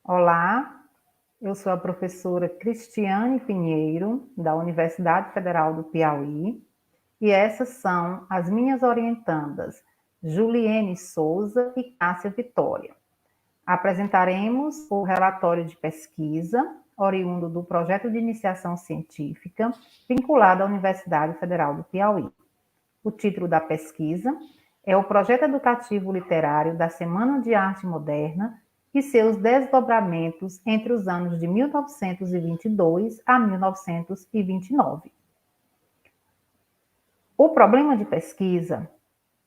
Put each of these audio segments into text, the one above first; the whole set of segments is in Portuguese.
Olá, eu sou a professora Cristiane Pinheiro, da Universidade Federal do Piauí, e essas são as minhas orientandas, Juliene Souza e Cássia Vitória. Apresentaremos o relatório de pesquisa, oriundo do projeto de iniciação científica, vinculado à Universidade Federal do Piauí. O título da pesquisa é o Projeto Educativo Literário da Semana de Arte Moderna e seus desdobramentos entre os anos de 1922 a 1929. O problema de pesquisa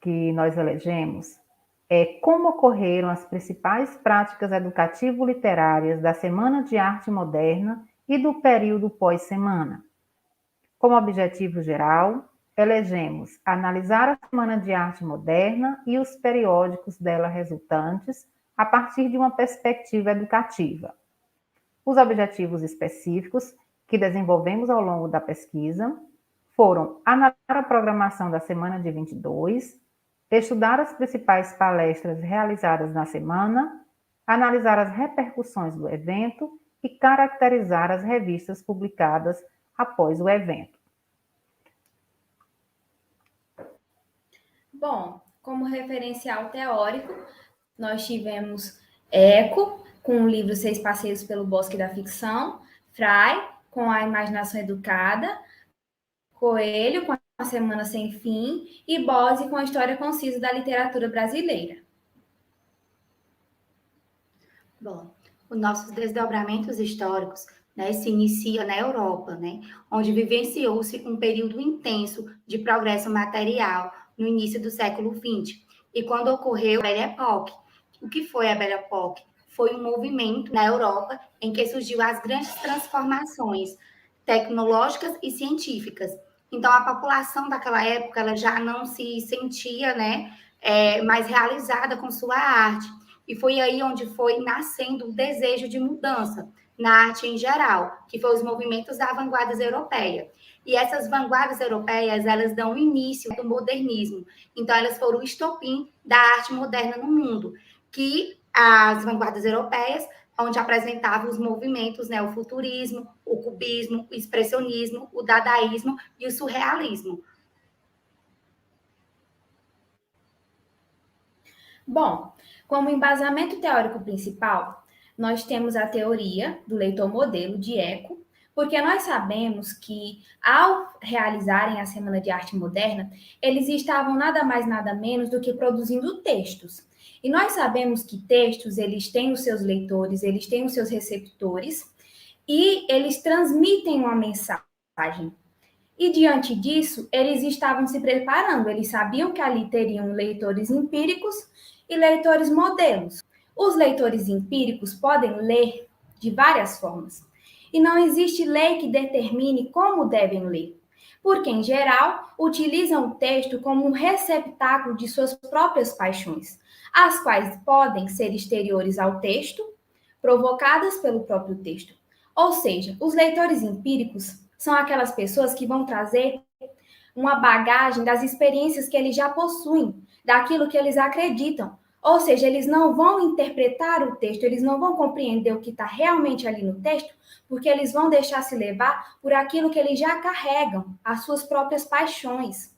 que nós elegemos é como ocorreram as principais práticas educativo-literárias da Semana de Arte Moderna e do período pós-semana. Como objetivo geral, elegemos analisar a Semana de Arte Moderna e os periódicos dela resultantes a partir de uma perspectiva educativa. Os objetivos específicos que desenvolvemos ao longo da pesquisa foram analisar a programação da Semana de 22, estudar as principais palestras realizadas na semana, analisar as repercussões do evento e caracterizar as revistas publicadas após o evento. Bom, como referencial teórico, nós tivemos Eco, com o livro Seis Passeios pelo Bosque da Ficção, Frei, com a Imaginação Educada, Coelho, com a Semana Sem Fim, e Bose, com a História Concisa da Literatura Brasileira. Bom, os nossos desdobramentos históricos, se inicia na Europa, onde vivenciou-se um período intenso de progresso material no início do século XX, e quando ocorreu a Belle Époque. O que foi a Belle Époque? Foi um movimento na Europa em que surgiu as grandes transformações tecnológicas e científicas. Então, a população daquela época ela já não se sentia mais realizada com sua arte. E foi aí onde foi nascendo o desejo de mudança na arte em geral, que foi os movimentos da vanguarda europeia. E essas vanguardas europeias, elas dão início ao modernismo. Então, elas foram o estopim da arte moderna no mundo, que as vanguardas europeias, onde apresentavam os movimentos, o futurismo, o cubismo, o expressionismo, o dadaísmo e o surrealismo. Bom, como embasamento teórico principal, nós temos a teoria do leitor-modelo de Eco, porque nós sabemos que, ao realizarem a Semana de Arte Moderna, eles estavam nada mais, nada menos do que produzindo textos. E nós sabemos que textos, eles têm os seus leitores, eles têm os seus receptores, e eles transmitem uma mensagem. E, diante disso, eles estavam se preparando, eles sabiam que ali teriam leitores empíricos e leitores modelos. Os leitores empíricos podem ler de várias formas. E não existe lei que determine como devem ler, porque, em geral, utilizam o texto como um receptáculo de suas próprias paixões, as quais podem ser exteriores ao texto, provocadas pelo próprio texto. Ou seja, os leitores empíricos são aquelas pessoas que vão trazer uma bagagem das experiências que eles já possuem, daquilo que eles acreditam. Ou seja, eles não vão interpretar o texto, eles não vão compreender o que está realmente ali no texto, porque eles vão deixar se levar por aquilo que eles já carregam, as suas próprias paixões.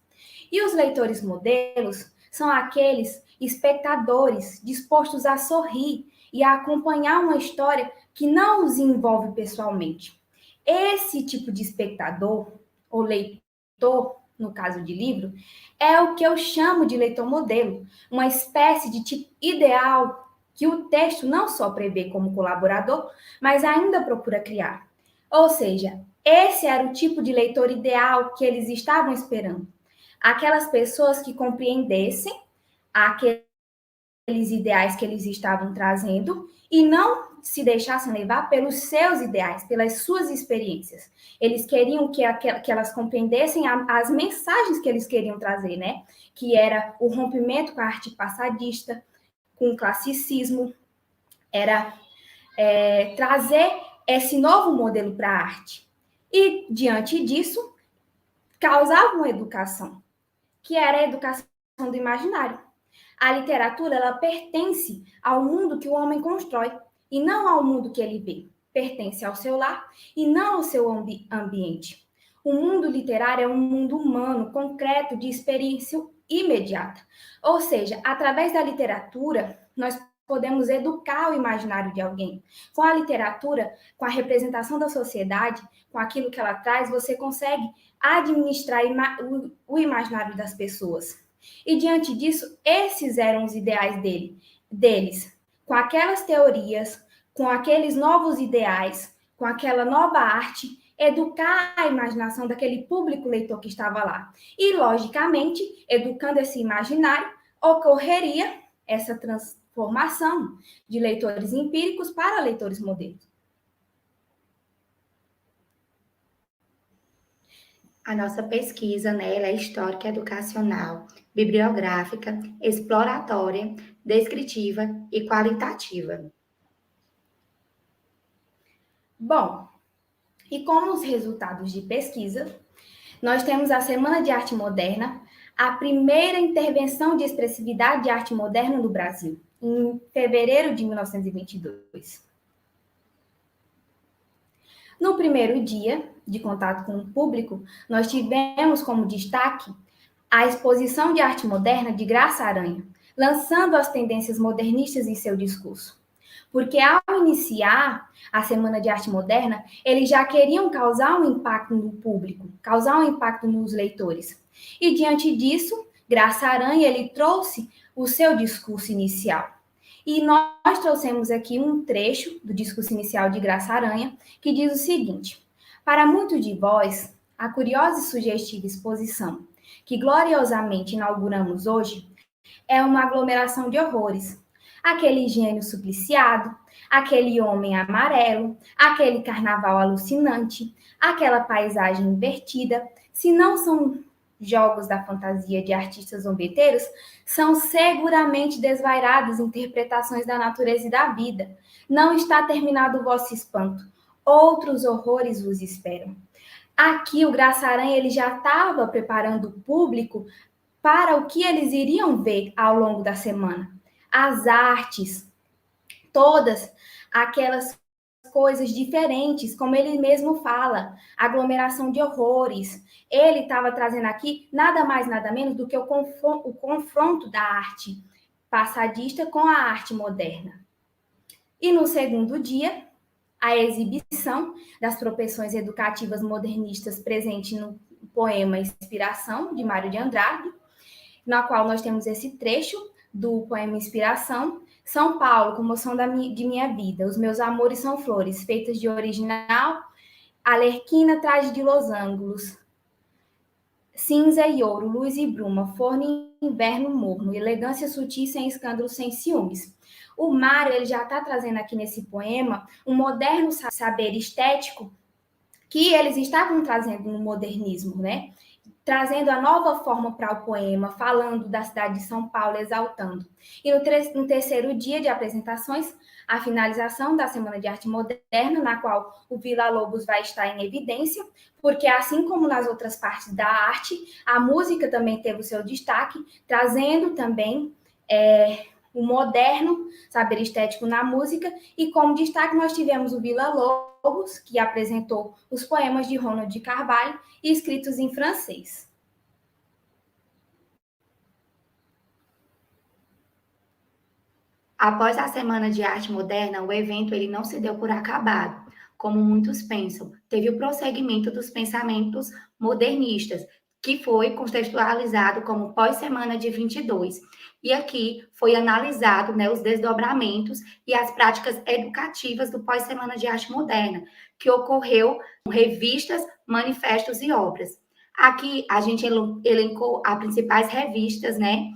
E os leitores modelos são aqueles espectadores dispostos a sorrir e a acompanhar uma história que não os envolve pessoalmente. Esse tipo de espectador, ou leitor, no caso de livro, é o que eu chamo de leitor modelo, uma espécie de tipo ideal que o texto não só prevê como colaborador, mas ainda procura criar. Ou seja, esse era o tipo de leitor ideal que eles estavam esperando. Aquelas pessoas que compreendessem aqueles ideais que eles estavam trazendo e não se deixassem levar pelos seus ideais, pelas suas experiências. Eles queriam que elas compreendessem as mensagens que eles queriam trazer, Que era o rompimento com a arte passadista, com o classicismo, era trazer esse novo modelo para a arte. E, diante disso, causava uma educação, que era a educação do imaginário. A literatura, ela pertence ao mundo que o homem constrói. e não ao mundo que ele vê. Pertence ao seu lar e não ao seu ambiente. O mundo literário é um mundo humano, concreto, de experiência imediata. Ou seja, através da literatura, nós podemos educar o imaginário de alguém. Com a literatura, com a representação da sociedade, com aquilo que ela traz, você consegue administrar o imaginário das pessoas. E diante disso, esses eram os ideais deles. Com aquelas teorias, com aqueles novos ideais, com aquela nova arte, educar a imaginação daquele público leitor que estava lá. E, logicamente, educando esse imaginário, ocorreria essa transformação de leitores empíricos para leitores modelos. A nossa pesquisa, né, ela é histórica, educacional, bibliográfica, exploratória, descritiva e qualitativa. Bom, e como os resultados de pesquisa, nós temos a Semana de Arte Moderna, a primeira intervenção de expressividade de arte moderna no Brasil, em fevereiro de 1922. No primeiro dia de contato com o público, nós tivemos como destaque a exposição de arte moderna de Graça Aranha, lançando as tendências modernistas em seu discurso. Porque ao iniciar a Semana de Arte Moderna, eles já queriam causar um impacto no público, causar um impacto nos leitores. E diante disso, Graça Aranha, ele trouxe o seu discurso inicial. E nós trouxemos aqui um trecho do discurso inicial de Graça Aranha, que diz o seguinte: para muitos de vós, a curiosa e sugestiva exposição que gloriosamente inauguramos hoje é uma aglomeração de horrores. Aquele gênio supliciado, aquele homem amarelo, aquele carnaval alucinante, aquela paisagem invertida, se não são jogos da fantasia de artistas zombeteiros, são seguramente desvairadas interpretações da natureza e da vida. Não está terminado o vosso espanto. Outros horrores vos esperam. Aqui o Graça Aranha ele já estava preparando o público para o que eles iriam ver ao longo da semana. As artes, todas aquelas coisas diferentes, como ele mesmo fala, aglomeração de horrores. Ele estava trazendo aqui nada mais, nada menos do que o confronto da arte passadista com a arte moderna. E no segundo dia, a exibição das propensões educativas modernistas presente no poema Inspiração, de Mário de Andrade, na qual nós temos esse trecho do poema Inspiração. São Paulo, comoção de minha vida, os meus amores são flores, feitas de original, alerquina, traje de losângulos, cinza e ouro, luz e bruma, forno e inverno morno, elegância sutil, sem escândalo, sem ciúmes. O Mário ele já está trazendo aqui nesse poema um moderno saber estético que eles estavam trazendo no modernismo, né? Trazendo a nova forma para o poema, falando da cidade de São Paulo, exaltando. E no terceiro dia de apresentações, a finalização da Semana de Arte Moderna, na qual o Villa-Lobos vai estar em evidência, porque assim como nas outras partes da arte, a música também teve o seu destaque, trazendo também o moderno saber estético na música, e como destaque nós tivemos o Villa-Lobos, que apresentou os poemas de Ronald de Carvalho, escritos em francês. Após a Semana de Arte Moderna, o evento ele não se deu por acabado, como muitos pensam. Teve o prosseguimento dos pensamentos modernistas, que foi contextualizado como pós-semana de 22. E aqui foi analisado, né, os desdobramentos e as práticas educativas do pós-semana de arte moderna, que ocorreu com revistas, manifestos e obras. Aqui a gente elencou as principais revistas, né,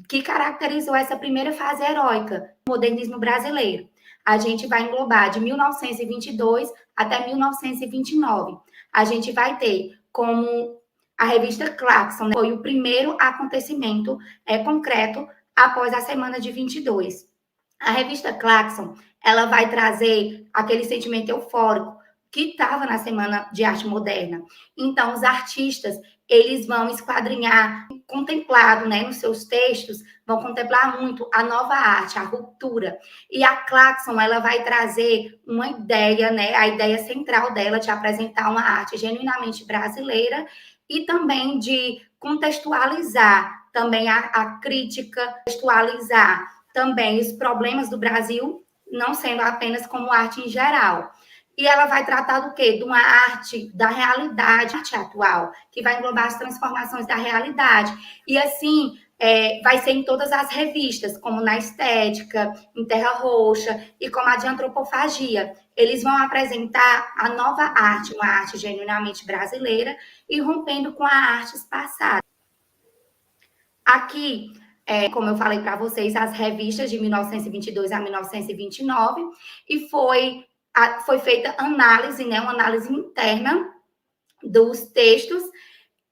que caracterizou essa primeira fase heróica do modernismo brasileiro. A gente vai englobar de 1922 até 1929. A gente vai ter como a revista Claxon, né, foi o primeiro acontecimento concreto após a semana de 22. A revista Claxon, ela vai trazer aquele sentimento eufórico que estava na Semana de Arte Moderna. Então, os artistas, eles vão esquadrinhar, contemplado, né, nos seus textos, vão contemplar muito a nova arte, a ruptura. E a Claxon, ela vai trazer uma ideia, né, a ideia central dela de apresentar uma arte genuinamente brasileira e também de contextualizar também a crítica, contextualizar também os problemas do Brasil, não sendo apenas como arte em geral. E ela vai tratar do quê? De uma arte da realidade, arte atual, que vai englobar as transformações da realidade. E assim, vai ser em todas as revistas, como na Estética, em Terra Roxa e como a de Antropofagia. Eles vão apresentar a nova arte, uma arte genuinamente brasileira e rompendo com as artes passadas. Aqui, como eu falei para vocês, as revistas de 1922 a 1929, e foi feita análise, né, uma análise interna dos textos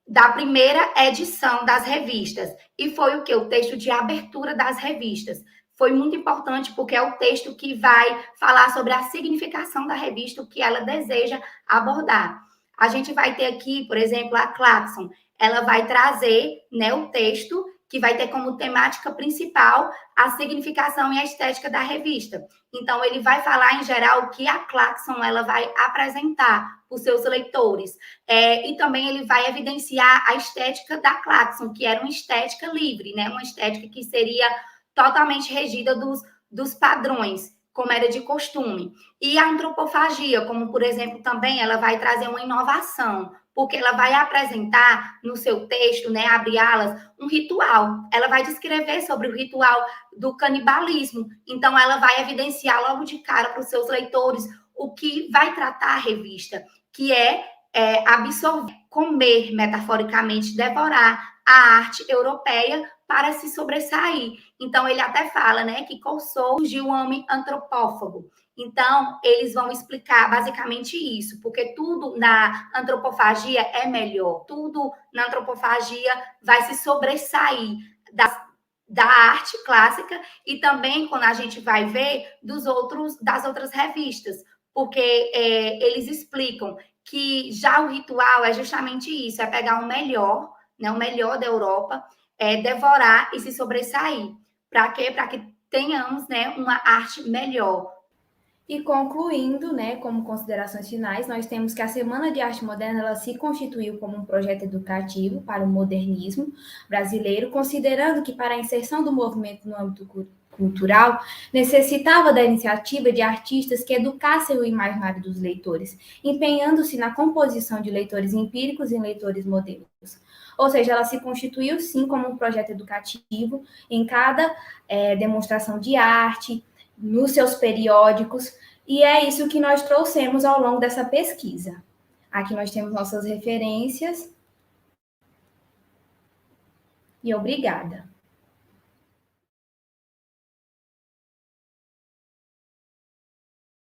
da primeira edição das revistas. E foi o que? O texto de abertura das revistas. Foi muito importante porque é o texto que vai falar sobre a significação da revista, o que ela deseja abordar. A gente vai ter aqui, por exemplo, a Claxon. Ela vai trazer, né, o texto que vai ter como temática principal a significação e a estética da revista. Então, ele vai falar, em geral, o que a Claxon ela vai apresentar para os seus leitores. E também ele vai evidenciar a estética da Claxon, que era uma estética livre, né? Uma estética que seria totalmente regida dos padrões, como era de costume. E a antropofagia, como, por exemplo, também ela vai trazer uma inovação, porque ela vai apresentar no seu texto, né, abre alas, um ritual. Ela vai descrever sobre o ritual do canibalismo. Então, ela vai evidenciar logo de cara para os seus leitores o que vai tratar a revista, que é absorver, comer, metaforicamente, devorar a arte europeia para se sobressair. Então, ele até fala, né, que surgiu o homem antropófago. Então, eles vão explicar basicamente isso, porque tudo na antropofagia é melhor, tudo na antropofagia vai se sobressair da arte clássica e também, quando a gente vai ver, das outras revistas, porque eles explicam que já o ritual é justamente isso, é pegar o melhor, né, o melhor da Europa, devorar e se sobressair. Para quê? Para que tenhamos, né, uma arte melhor. E concluindo, né, como considerações finais, nós temos que a Semana de Arte Moderna ela se constituiu como um projeto educativo para o modernismo brasileiro, considerando que para a inserção do movimento no âmbito cultural necessitava da iniciativa de artistas que educassem o imaginário dos leitores, empenhando-se na composição de leitores empíricos e leitores modelos. Ou seja, ela se constituiu sim como um projeto educativo em cada demonstração de arte, nos seus periódicos, e é isso que nós trouxemos ao longo dessa pesquisa. Aqui nós temos nossas referências. E obrigada.